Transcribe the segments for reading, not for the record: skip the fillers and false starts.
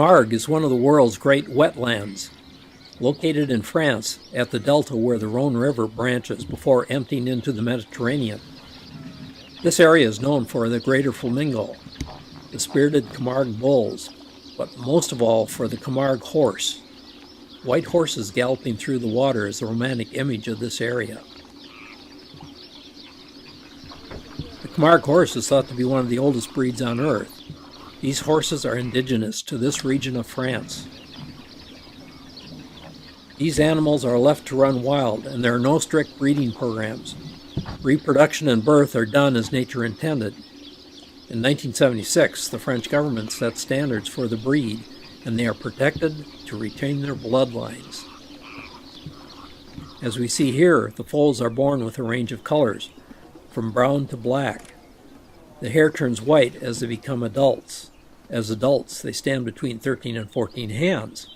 Camargue is one of the world's great wetlands, located in France at the delta where the Rhone River branches before emptying into the Mediterranean. This area is known for the greater flamingo, the spirited Camargue bulls, but most of all for the Camargue horse. White horses galloping through the water is the romantic image of this area. The Camargue horse is thought to be one of the oldest breeds on Earth. These horses are indigenous to this region of France. These animals are left to run wild, and there are no strict breeding programs. Reproduction and birth are done as nature intended. In 1976, the French government set standards for the breed, and they are protected to retain their bloodlines. As we see here, the foals are born with a range of colors, from brown to black. The hair turns white as they become adults. As adults, they stand between 13 and 14 hands.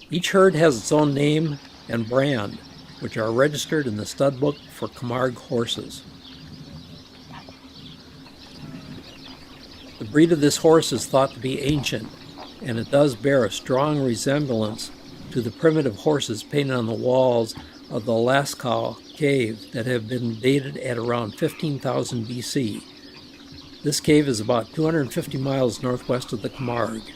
Each herd has its own name and brand, which are registered in the stud book for Camargue horses. The breed of this horse is thought to be ancient, and it does bear a strong resemblance to the primitive horses painted on the walls of the Lascaux cave that have been dated at around 15,000 BC. This cave is about 250 miles northwest of the Camargue.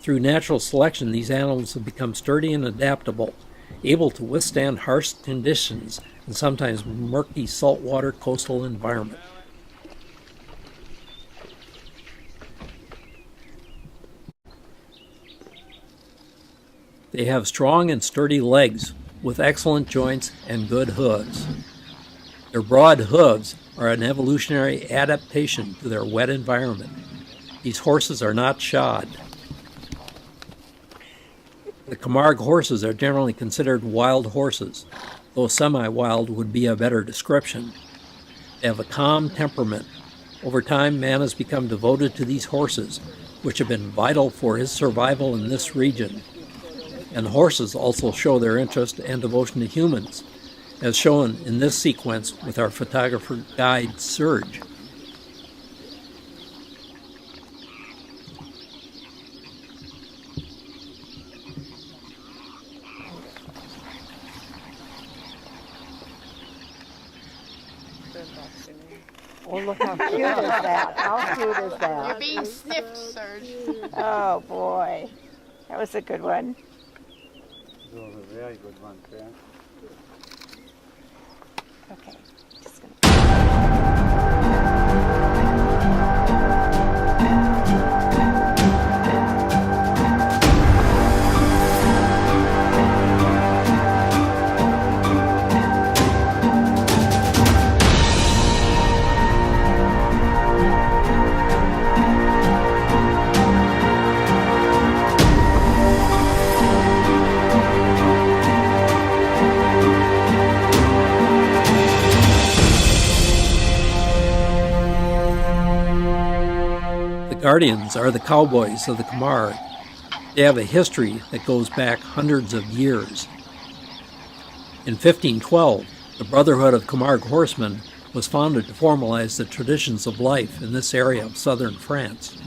Through natural selection, these animals have become sturdy and adaptable, able to withstand harsh conditions and sometimes murky saltwater coastal environment. They have strong and sturdy legs with excellent joints and good hooves. Their broad hooves are an evolutionary adaptation to their wet environment. These horses are not shod. The Camargue horses are generally considered wild horses, though semi-wild would be a better description. They have a calm temperament. Over time, man has become devoted to these horses, which have been vital for his survival in this region. And horses also show their interest and devotion to humans, as shown in this sequence with our photographer guide, Serge. Oh, look how cute is that? How cute is that? You're being sniffed, Serge. Oh, boy. That was a good one. That was a very good one, Claire. Okay, just gonna... Guardians are the cowboys of the Camargue. They have a history that goes back hundreds of years. In 1512, the Brotherhood of Camargue Horsemen was founded to formalize the traditions of life in this area of southern France.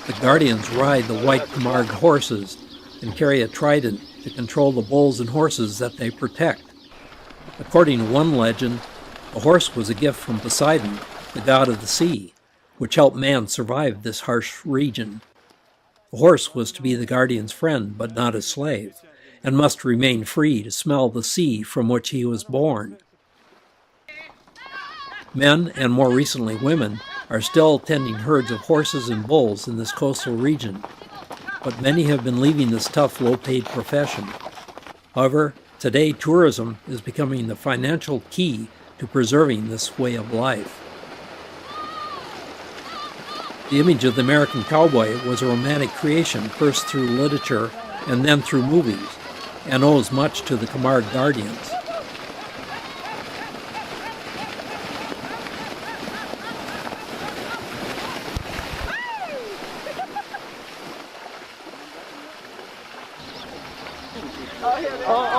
The Guardians ride the white Camargue horses and carry a trident to control the bulls and horses that they protect. According to one legend, the horse was a gift from Poseidon, the god of the sea, which helped man survive this harsh region. The horse was to be the guardian's friend, but not his slave, and must remain free to smell the sea from which he was born. Men, and more recently women, are still tending herds of horses and bulls in this coastal region, but many have been leaving this tough, low-paid profession. However, today tourism is becoming the financial key to preserving this way of life. The image of the American cowboy was a romantic creation, first through literature and then through movies, and owes much to the Camargue Guardians. Oh,